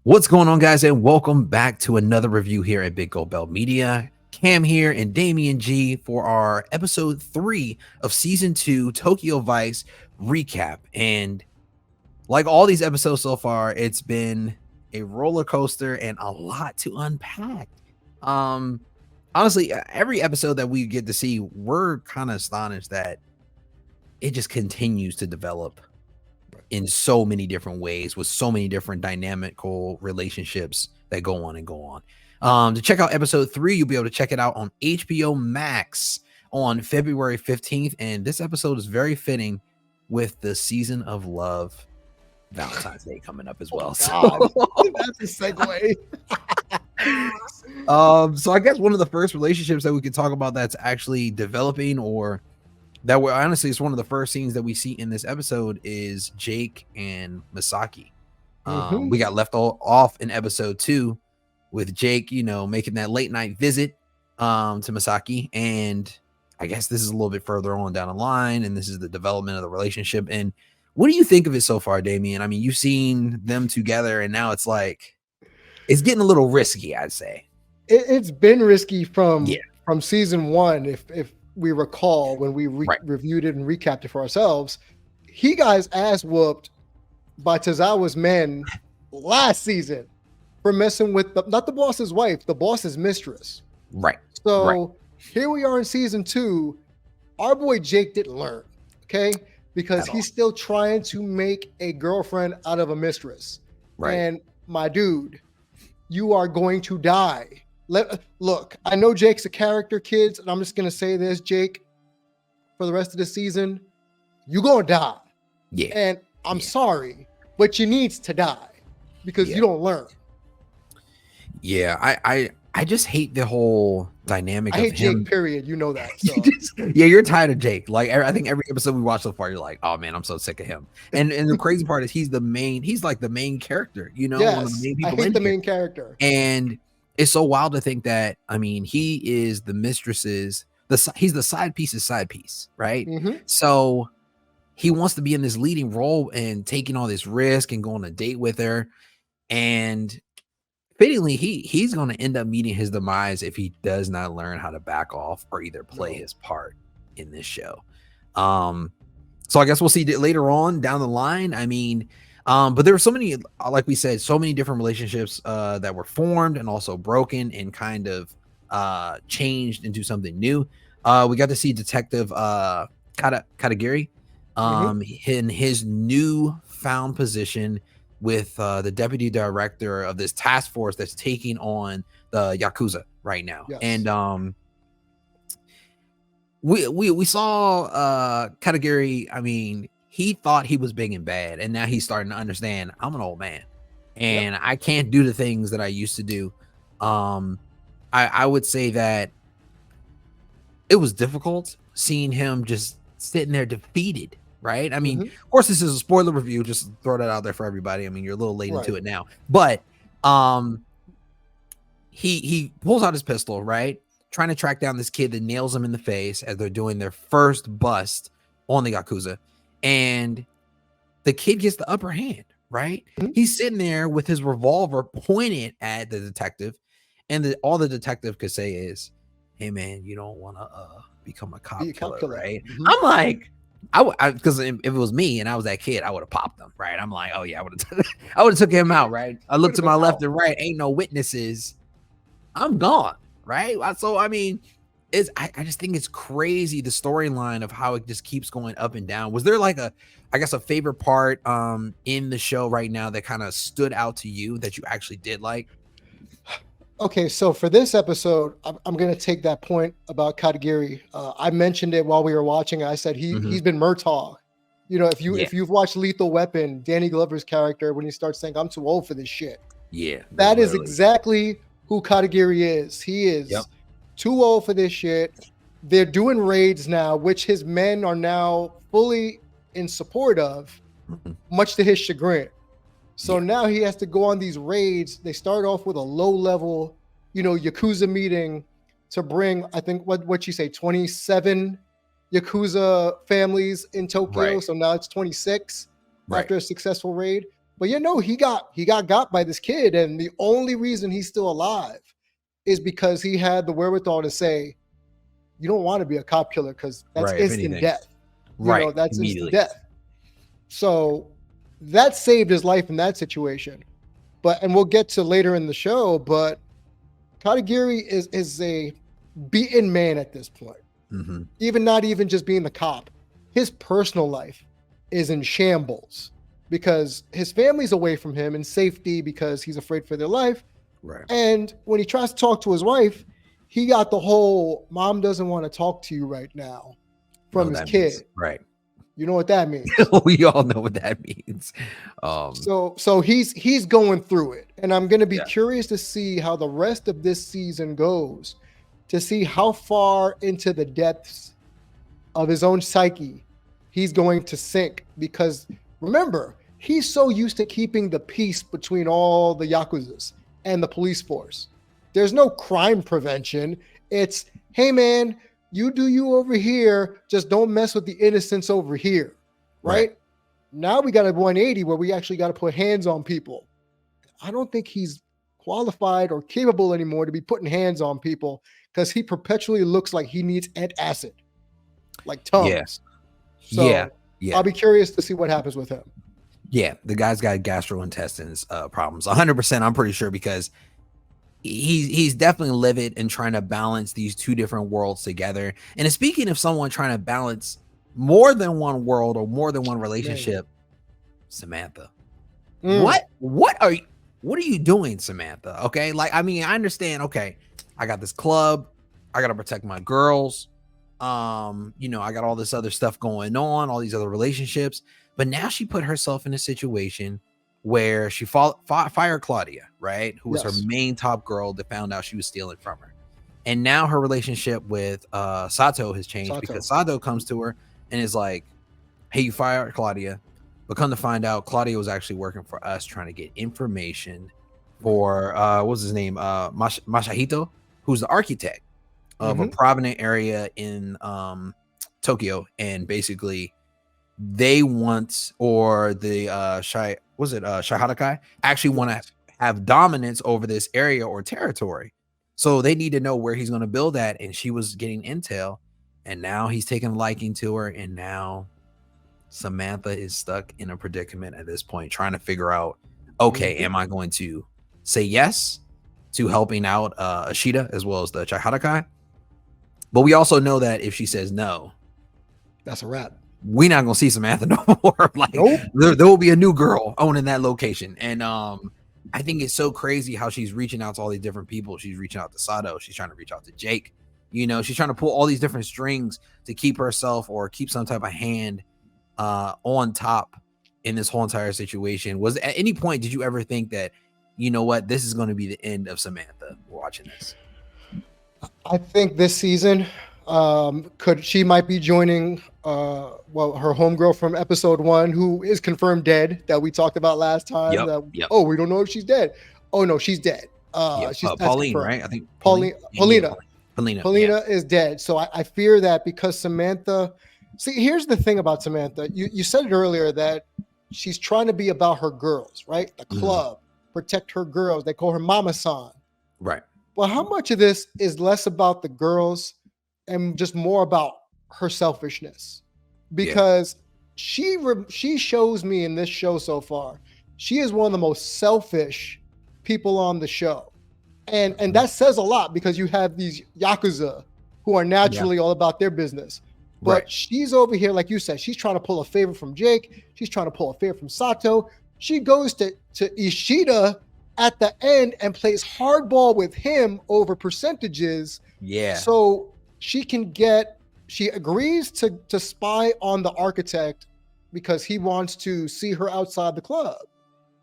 What's going on, guys, and welcome back to another review here at Big Gold Bell Media. Cam here and Damian G for our episode 3 of season 2 Tokyo Vice recap. And like all these episodes so far, it's been a roller coaster and a lot to unpack. Honestly, every episode that we get to see, we're kind of astonished that it just continues to develop in so many different ways with so many different dynamical relationships that go on and go on. To check out episode 3, you'll be able to check it out on HBO Max on February 15th. And this episode is very fitting with the season of love Valentine's Day coming up as well. God, that's a segue. So I guess one of the first relationships that we could talk about that's actually developing, or that we're honestly, it's one of the first scenes that we see in this episode, is Jake and Misaki. We got left off in episode 2 with Jake, making that late night visit to Misaki. And I guess this is a little bit further on down the line, and this is the development of the relationship. And what do you think of it so far, Damien? I mean, you've seen them together, and now it's like, it's getting a little risky, I'd say. It's been risky from season 1, if we recall, when we reviewed it and recapped it for ourselves. He got his ass whooped by Tozawa's men last season for messing with not the boss's wife, the boss's mistress. Right. So here we are in season 2. Our boy Jake didn't learn, okay? Because he's still trying to make a girlfriend out of a mistress. Right. And my dude, you are going to die. Look, I know Jake's a character, kids, and I'm just going to say this, Jake, for the rest of the season, you're going to die. Yeah. And I'm sorry, but you needs to die because you don't learn. Yeah, I just hate the whole dynamic of him. I hate Jake, period. You know that. So. You're tired of Jake. Like, I think every episode we watch so far, you're like, oh man, I'm so sick of him. And the crazy part is he's like the main character, Yes, one of the main people. I hate the main character. And it's so wild to think that, I mean, he is the mistress's, he's the side piece's side piece, right? Mm-hmm. So he wants to be in this leading role and taking all this risk and going on a date with her. And fittingly, he's going to end up meeting his demise if he does not learn how to back off or either play his part in this show. So I guess we'll see later on down the line. I mean, but there were so many, like we said, so many different relationships that were formed and also broken and kind of changed into something new. We got to see Detective Katagiri in his new found position with the deputy director of this task force that's taking on the yakuza right now. Yes. And we saw Katagiri. I mean, he thought he was big and bad, and now he's starting to understand I'm an old man and I can't do the things that I used to do. I would say that it was difficult seeing him just sitting there defeated. Right. I mean, of course, this is a spoiler review. Just throw that out there for everybody. I mean, you're a little late into it now, but he pulls out his pistol, right, trying to track down this kid that nails him in the face as they're doing their first bust on the yakuza, and the kid gets the upper hand. Right. He's sitting there with his revolver pointed at the detective, and all the detective could say is, "Hey, man, you don't want to become a cop killer, right?" I'm like, because if it was me and I was that kid, I would have popped them, right? I'm like, oh yeah, I would have took him out, right? I looked to my left and right, ain't no witnesses, I'm gone, right? So I mean, I just think it's crazy, the storyline of how it just keeps going up and down. Was there like a favorite part in the show right now that kind of stood out to you that you actually did like? Okay, so for this episode, I'm going to take that point about Katagiri. I mentioned it while we were watching. I said he's been Murtaugh. If you've watched Lethal Weapon, Danny Glover's character, when he starts saying, "I'm too old for this shit." Yeah, that is exactly who Katagiri is. He is too old for this shit. They're doing raids now, which his men are now fully in support of, much to his chagrin. So now he has to go on these raids. They start off with a low-level, Yakuza meeting to bring, I think, what you say, 27 Yakuza families in Tokyo. Right. So now it's 26 after a successful raid. But he got by this kid, and the only reason he's still alive is because he had the wherewithal to say, you don't want to be a cop killer because that's Right. If instant anything. death. Right. That's Immediately. instant death. So that saved his life in that situation. And we'll get to later in the show, but Katagiri is a beaten man at this point. Mm-hmm. Not even just being the cop. His personal life is in shambles because his family's away from him in safety because he's afraid for their life. Right. And when he tries to talk to his wife, he got the whole mom doesn't want to talk to you right now from his kid. Means, right. You know what that means. We all know what that means. So he's going through it. And I'm going to be curious to see how the rest of this season goes, to see how far into the depths of his own psyche he's going to sink. Because remember, he's so used to keeping the peace between all the yakuzas and the police force. There's no crime prevention. It's, hey man, you do you over here, just don't mess with the innocents over here, right? Now we got a 180 where we actually got to put hands on people. I don't think he's qualified or capable anymore to be putting hands on people because he perpetually looks like he needs antacid, like Tums. So I'll be curious to see what happens with him. Yeah, the guy's got gastrointestines problems. 100%, I'm pretty sure, because he's definitely livid and trying to balance these two different worlds together. And speaking of someone trying to balance more than one world or more than one relationship, Samantha. What are you doing, Samantha? Okay, like, I mean, I understand. Okay, I got this club, I gotta protect my girls. I got all this other stuff going on, all these other relationships. But now she put herself in a situation where she fired Claudia, right? Who was her main top girl that found out she was stealing from her. And now her relationship with Sato has changed because Sato comes to her and is like, hey, you fired Claudia. But come to find out, Claudia was actually working for us trying to get information for, what's his name? Masahito, who's the architect of a prominent area in Tokyo. And basically, they want, or the Shiharakai actually want to have dominance over this area or territory. So they need to know where he's going to build at. And she was getting intel. And now he's taking a liking to her. And now Samantha is stuck in a predicament at this point, trying to figure out, okay, am I going to say yes to helping out Ashita as well as the Chiharakai? But we also know that if she says no, that's a wrap. We're not gonna see Samantha no more. Like, there will be a new girl owning that location. And I think it's so crazy how she's reaching out to all these different people. She's reaching out to Sato. She's trying to reach out to Jake. She's trying to pull all these different strings to keep herself or keep some type of hand on top in this whole entire situation. Was at any point did you ever think that, you know what, this is going to be the end of Samantha watching this? I think this season she might be joining her homegirl from episode 1, who is confirmed dead, that we talked about last time. Oh, we don't know if she's dead. Oh no, she's dead. She's Pauline, right? I think Paulina yeah. is dead. So I fear that because Samantha, see, here's the thing about Samantha. You said it earlier that she's trying to be about her girls, right? The club, protect her girls. They call her Mama-san. Right. Well, how much of this is less about the girls and just more about her selfishness? Because she shows me in this show so far, she is one of the most selfish people on the show. And that says a lot, because you have these yakuza who are naturally all about their business. But she's over here, like you said, she's trying to pull a favor from Jake. She's trying to pull a favor from Sato. She goes to Ishida at the end and plays hardball with him over percentages. Yeah. So she agrees to spy on the architect because he wants to see her outside the club.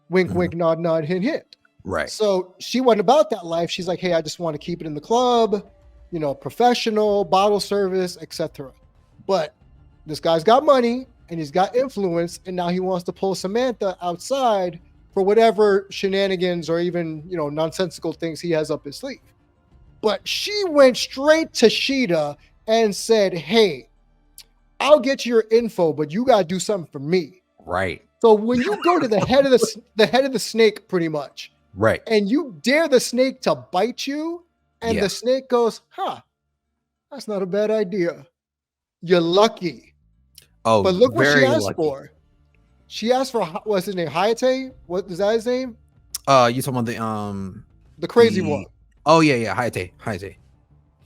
Wink, wink, nod, nod, hint, hint. Right. So she wasn't about that life. She's like, hey, I just want to keep it in the club, professional, bottle service, etc. But this guy's got money and he's got influence, and now he wants to pull Samantha outside for whatever shenanigans or even, nonsensical things he has up his sleeve. But she went straight to Shida and said, hey, I'll get your info, but you got to do something for me. Right. So when you go to the head of the snake, pretty much, Right. and you dare the snake to bite you, and Yeah. the snake goes, "Huh, that's not a bad idea." You're lucky. Oh, But look what she very asked lucky. for. She asked for what's his name? Hayate? What is that his name? You talking about The crazy one. the oh yeah, Hayate.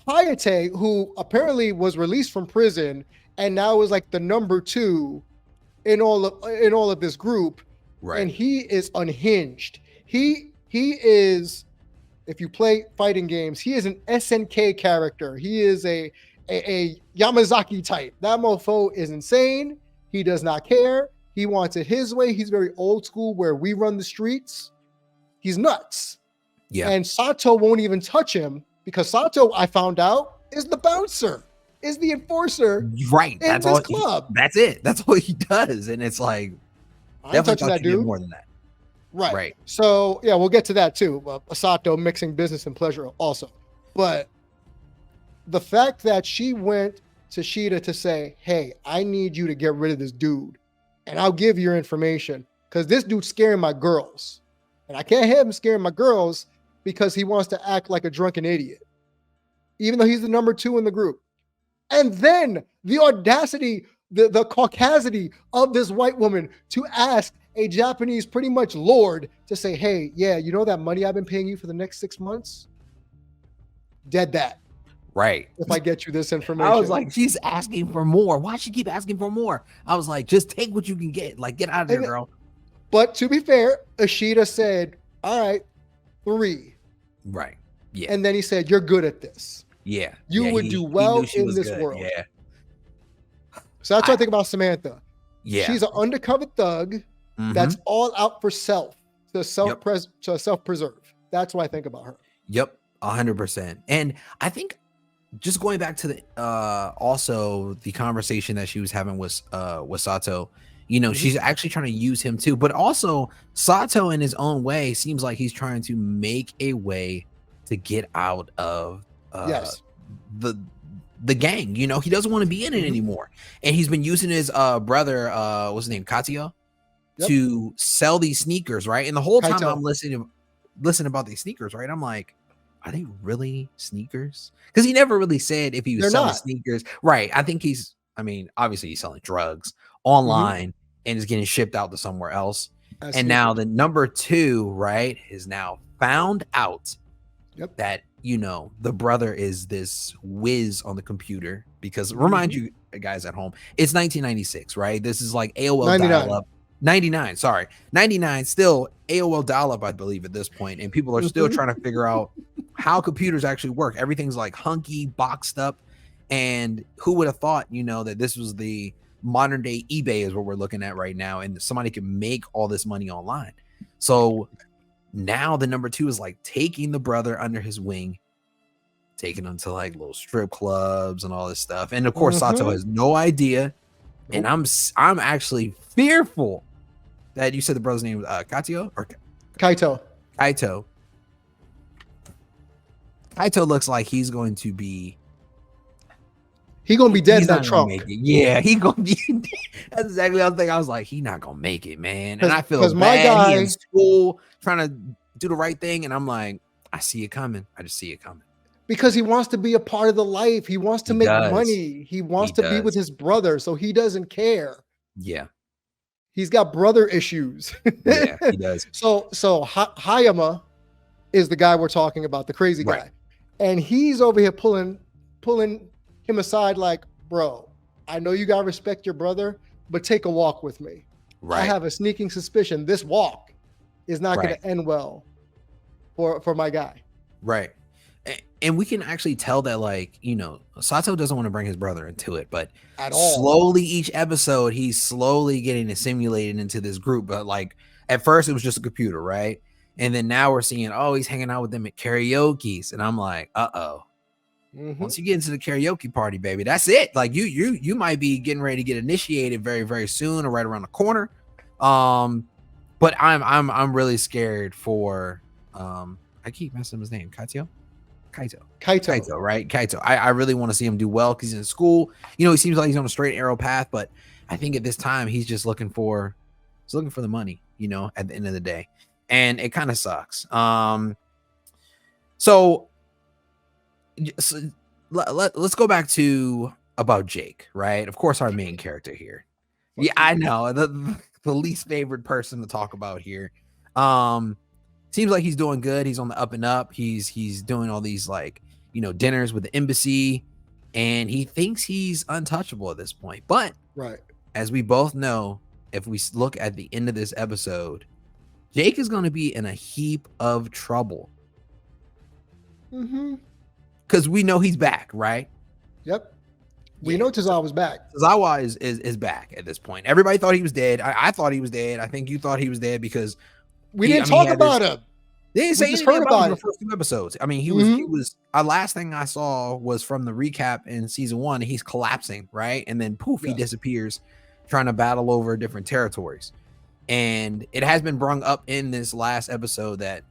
Hayate, who apparently was released from prison and now is like the number 2 in all of this group, Right. and he is unhinged. He is, if you play fighting games, he is an SNK character. He is a Yamazaki type. That mofo is insane. He does not care. He wants it his way. He's very old school, where we run the streets. He's nuts. Yeah. And Sato won't even touch him, because Sato, I found out, is the bouncer, is the enforcer Right. in That's this all. club. That's it. That's all he does. And it's like, I'm touching that you did dude. more than that. Right. Right. So yeah, we'll get to that too. Sato mixing business and pleasure also. But the fact that she went to Shida to say, "Hey, I need you to get rid of this dude, and I'll give you your information, because this dude's scaring my girls, and I can't have him scaring my girls because he wants to act like a drunken idiot, even though he's the number 2 in the group." And then the audacity, the caucasity of this white woman to ask a Japanese, pretty much lord, to say, "Hey, yeah, you know that money I've been paying you for the next 6 months? Dead that. Right. If I get you this information." I was like, she's asking for more. Why she keep asking for more? I was like, just take what you can get. Like, get out of there, girl. But to be fair, Ishida said, "All right, 3." Right. Yeah. And then he said, "You're good at this. Yeah. You would do well in this world." Yeah. So that's what I think about Samantha. Yeah. She's an undercover thug that's all out for self, to self-preserve. That's what I think about her. Yep. 100%. And I think, just going back to the also the conversation that she was having with Sato, she's actually trying to use him too. But also, Sato, in his own way, seems like he's trying to make a way to get out of Yes. the gang. He doesn't want to be in it anymore. And he's been using his brother, what's his name, Katio, to sell these sneakers, right? And the whole time I'm listening about these sneakers, right? I'm like, are they really sneakers? Because he never really said if he was selling sneakers. Right. I think obviously he's selling drugs online and is getting shipped out to somewhere else. And now the number 2, right, is now found out that, the brother is this whiz on the computer. Because remind you guys at home, it's 1996, right? This is like AOL dial-up. 99, sorry. 99, still AOL dial-up, I believe, at this point. And people are still trying to figure out how computers actually work. Everything's like hunky, boxed up. And who would have thought, that this was the modern day eBay is what we're looking at right now. And somebody can make all this money online. So now the number 2 is like taking the brother under his wing, taking him to like little strip clubs and all this stuff. And of course, Sato has no idea. And I'm actually fearful that you said the brother's name was Katio or Kaito. Kaito looks like he's going to be. He's gonna be dead in that trunk. Yeah, he gonna be. That's exactly what I was thinking. I was like, he's not gonna make it, man. And I feel bad. My guy, he in school trying to do the right thing, and I'm like, I see it coming. I just see it coming. Because he wants to be a part of the life. He wants to make money. He wants to be with his brother, so he doesn't care. Yeah. He's got brother issues. Yeah, he does. So Hayama is the guy we're talking about, the crazy guy. Right. And he's over here pulling him aside like, "Bro, I know you got to respect your brother, but take a walk with me. Right. I have a sneaking suspicion this walk is not going to end well for my guy." Right. And we can actually tell that, like, Sato doesn't want to bring his brother into it, but at all. Slowly each episode, he's slowly getting assimilated into this group. But like at first it was just a computer, right? And then now we're seeing, he's hanging out with them at karaoke's. And I'm like, once you get into the karaoke party, baby, that's it. Like you might be getting ready to get initiated very, very soon or right around the corner. But I'm really scared for I keep messing up his name, Kaito, right? Kaito. I really want to see him do well because he's in school. He seems like he's on a straight arrow path, but I think at this time he's just looking for He's looking for the money, at the end of the day. And it kind of sucks. So let's go back to about Jake, right? Of course, our main character here. Yeah, I know the least favorite person to talk about here. Seems like he's doing good. He's on the up and up. He's doing all these dinners with the embassy, and he thinks he's untouchable at this point. But right, as we both know, if we look at the end of this episode, Jake is going to be in a heap of trouble. Because we know he's back, right? Yep. We know Tozawa was back. Tozawa is back at this point. Everybody thought he was dead. I thought he was dead. I think you thought he was dead because we didn't talk about him. They didn't say anything about him in the first 2 episodes. I mean, he was. Last thing I saw was from the recap in season 1. He's collapsing, right, and then poof, he disappears, trying to battle over different territories. And it has been brung up in this last episode that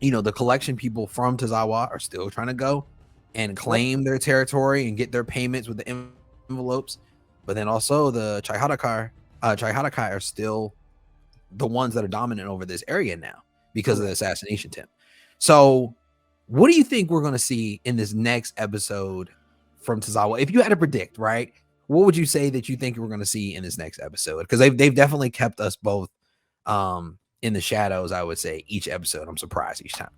the collection people from Tozawa are still trying to go and claim their territory and get their payments with the envelopes. But then also the Chiharakai are still the ones that are dominant over this area now because of the assassination attempt. So what do you think we're going to see in this next episode from Tozawa? If you had to predict, right, what would you say that you think we're going to see in this next episode? Because they've definitely kept us both in the shadows, I would say, each episode. I'm surprised each time.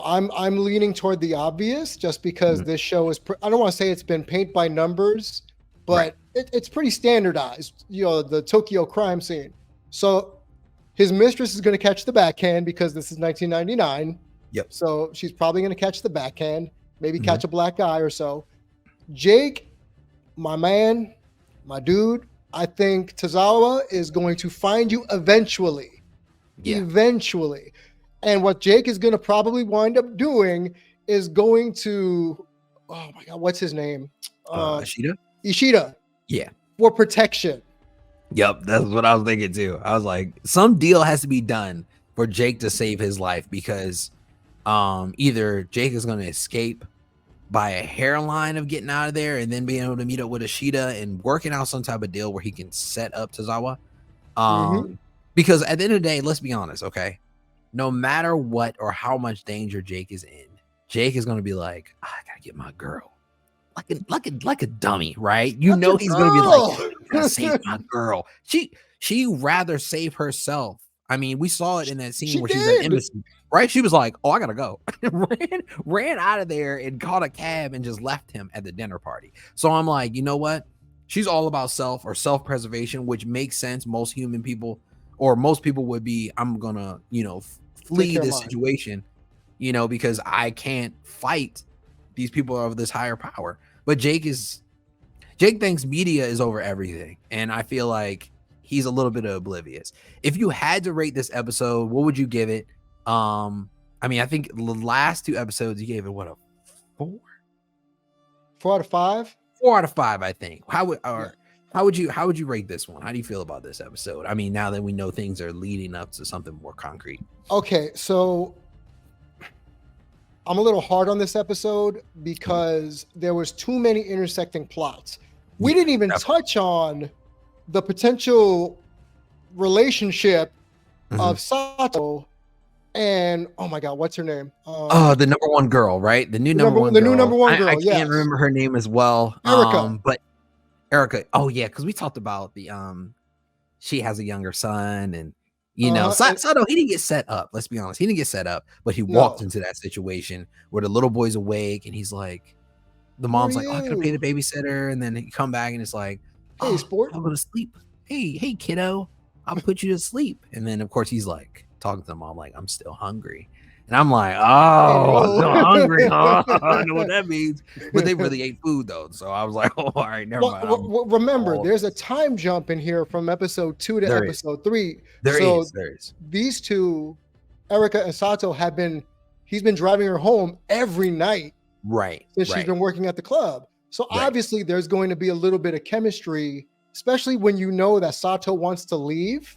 I'm leaning toward the obvious just because this show is, I don't want to say it's been paint by numbers, but it's pretty standardized, the Tokyo crime scene. So his mistress is going to catch the backhand because this is 1999. Yep. So she's probably going to catch the backhand, maybe catch a black guy or so. Jake, my man, my dude, I think Tozawa is going to find you eventually. Yeah. Eventually. And what Jake is going to probably wind up doing is going to, oh my God, what's his name? Ishida. Yeah. For protection. Yep. That's what I was thinking too. I was like, some deal has to be done for Jake to save his life because either Jake is going to escape by a hairline of getting out of there and then being able to meet up with Ishida and working out some type of deal where he can set up Tozawa. Because at the end of the day, let's be honest, okay? No matter what or how much danger Jake is in, Jake is going to be like, I gotta get my girl, like a dummy, right? He's going to be like, I gotta save my girl. She rather save herself. I mean, we saw it in that scene where she's at embassy, right? She was like, oh, I gotta go. ran out of there and caught a cab and just left him at the dinner party. So I'm like, you know what? She's all about self-preservation, which makes sense. Most people would be, I'm gonna, flee this situation, because I can't fight these people of this higher power. But Jake thinks media is over everything. And I feel like he's a little bit oblivious. If you had to rate this episode, what would you give it? I think the last 2 episodes you gave it what, a 4? 4 out of 5? 4 out of 5, I think. How would you rate this one? How do you feel about this episode? I mean, now that we know things are leading up to something more concrete. Okay, so I'm a little hard on this episode because there was too many intersecting plots. We didn't even touch on the potential relationship of Sato and, oh my God, what's her name? The number 1 girl, right? The new number one girl. I can't remember her name as well. Erica. But Erica. Oh yeah, because we talked about the she has a younger son, and Sato, he didn't get set up. Let's be honest, he didn't get set up, but he walked into that situation where the little boy's awake, and he's like, the mom's like, oh, I gotta pay the babysitter, and then he come back and it's like, hey, sport, I'm gonna sleep. Hey, kiddo, I'll put you to sleep. And then of course he's like talking to the mom like, I'm still hungry. And I'm like, I'm still hungry. I know what that means. But they really ate food though. So I was like, oh, all right, never mind. Remember, there's a time jump in here from episode 2 to episode 3. There is. These two, Erica and Sato, he's been driving her home every night. Right. Since she's been working at the club. So obviously there's going to be a little bit of chemistry, especially when you know that Sato wants to leave.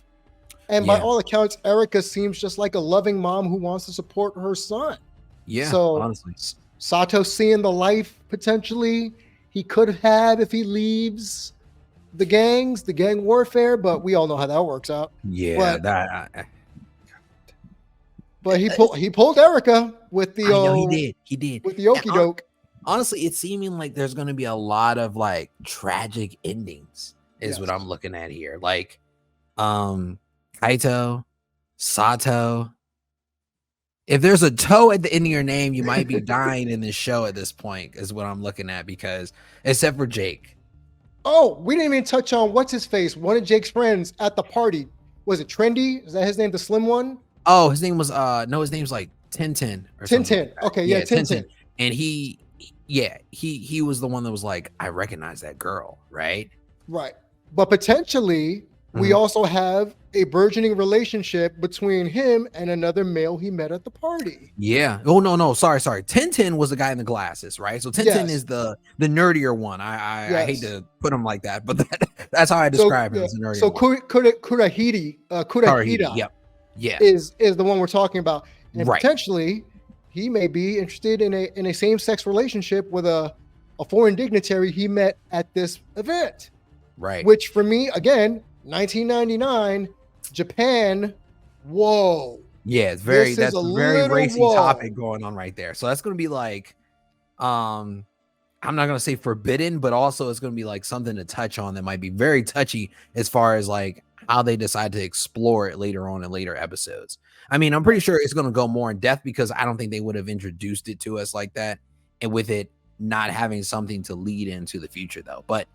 And by all accounts, Erica seems just like a loving mom who wants to support her son. Yeah, so honestly. Sato seeing the life potentially he could have if he leaves. the gangs, the gang warfare, but we all know how that works out. Yeah, But that he pulled Erica with the I know he did. with the okie doke. Honestly, it's seeming like there's going to be a lot of like tragic endings is what Yes. I'm looking at here. Like Kaito, Sato. If there's a toe at the end of your name, you might be dying in this show at this point, is what I'm looking at, because except for Jake. Oh, we didn't even touch on what's his face, one of Jake's friends at the party. Was it Trendy? Is that his name, the slim one? Oh, his name was no, his name's like Tintin or something. Tintin. Okay, yeah, Tintin. And he was the one that was like, I recognize that girl, right? Right. But potentially, we also have a burgeoning relationship between him and another male he met at the party. Yeah. Oh no. Sorry. Tintin was the guy in the glasses, right? So Tintin is the nerdier one. I hate to put him like that, but that's how I describe him as the nerdier one. Kurahida. Yep. Yeah. Is the one we're talking about. And potentially he may be interested in a same-sex relationship with a foreign dignitary he met at this event. Right. Which for me, again, 1999, Japan, whoa. Yeah, that's a very racy topic going on right there. So that's going to be like, I'm not going to say forbidden, but also it's going to be like something to touch on that might be very touchy as far as like how they decide to explore it later on in later episodes. I mean, I'm pretty sure it's going to go more in depth because I don't think they would have introduced it to us like that. And with it not having something to lead into the future though, but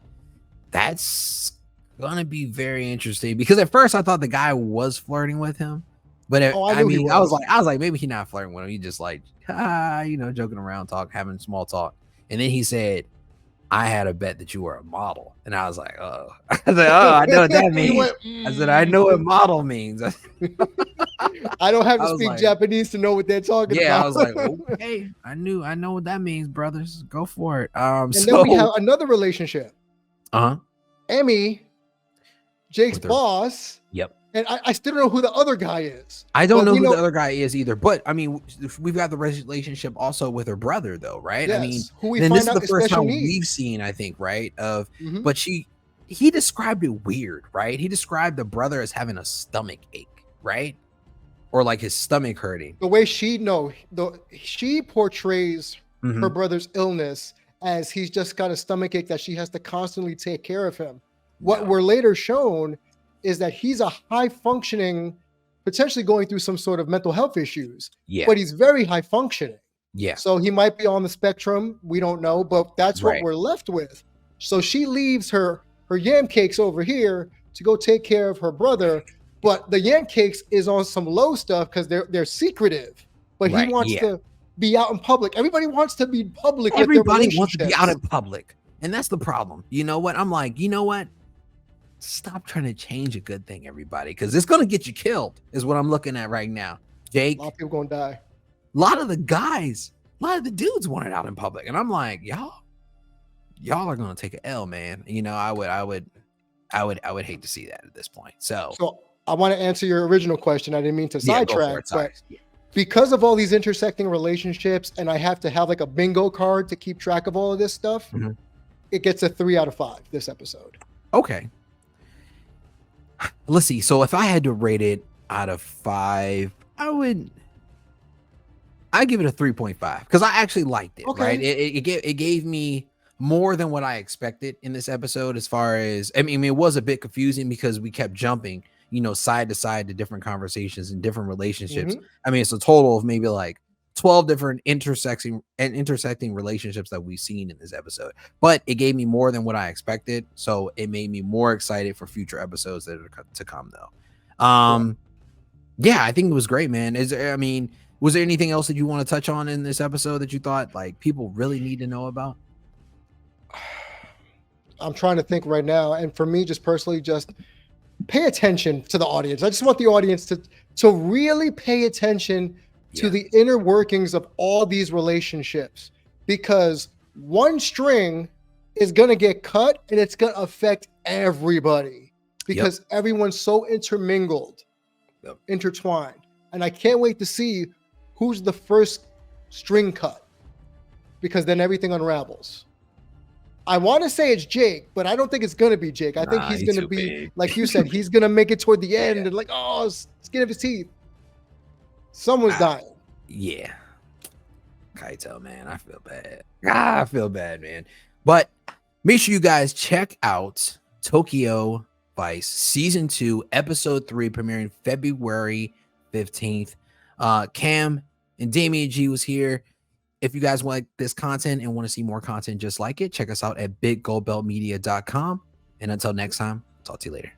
that's gonna be very interesting because at first I thought the guy was flirting with him, but I was like, maybe he's not flirting with him. He just like, joking around, having small talk. And then he said, I had a bet that you were a model. And I was like, oh, I know what that means. I said, I know what model means. I don't have to speak Japanese to know what they're talking about. Yeah, I was like, okay, I know what that means, brothers. Go for it. And then we have another relationship. Emmy, Jake's boss. Yep. And I still don't know who the other guy is. I don't know who the other guy is either. But I mean, we've got the relationship also with her brother, though, right? Yes, I mean, who we then find this is out the first time needs. we've seen, I think, right? But he described it weird, right? He described the brother as having a stomach ache, right? Or like his stomach hurting. The way she portrays her brother's illness as he's just got a stomach ache that she has to constantly take care of him. What we're later shown is that he's a high functioning, potentially going through some sort of mental health issues. Yeah. But he's very high functioning. Yeah. So he might be on the spectrum. We don't know, but that's what we're left with. So she leaves her yam cakes over here to go take care of her brother. But the yam cakes is on some low stuff because they're secretive. But he wants to be out in public. Everybody wants to be public. Everybody wants to be out in public. And that's the problem. You know what? I'm like, you know what? Stop trying to change a good thing, everybody, because it's going to get you killed is what I'm looking at right now. Jake. A lot of people going to die. A lot of the dudes want it out in public. And I'm like, y'all are going to take an L, man. You know, I would hate to see that at this point. So I want to answer your original question. I didn't mean to sidetrack, but because of all these intersecting relationships, and I have to have like a bingo card to keep track of all of this stuff, it gets a 3 out of 5 this episode. Okay. Let's see. So if I had to rate it out of 5, I'd give it a 3.5 because I actually liked it. Okay. Right? It gave me more than what I expected in this episode. As far as I mean, it was a bit confusing because we kept jumping, side to side to different conversations and different relationships. I mean, it's a total of maybe like 12 different intersecting relationships that we've seen in this episode, but it gave me more than what I expected. So it made me more excited for future episodes that are to come though. Yeah, I think it was great, man. Was there anything else that you want to touch on in this episode that you thought like people really need to know about? I'm trying to think right now. And for me, just personally, just pay attention to the audience. I just want the audience to really pay attention to the inner workings of all these relationships, because one string is going to get cut and it's going to affect everybody because everyone's so intermingled, intertwined. And I can't wait to see who's the first string cut, because then everything unravels. I want to say it's Jake, but I don't think it's gonna be Jake. I think Nah, he's he's gonna too be big. like you said. He's gonna make it toward the end Yeah. and like, oh, skin of his teeth. Someone's dying. Yeah. Kaito, man, I feel bad. I feel bad, man. But make sure you guys check out Tokyo Vice Season 2, Episode 3, premiering February 15th. Cam and Damien G was here. If you guys like this content and want to see more content just like it, check us out at biggoldbeltmedia.com. And until next time, talk to you later.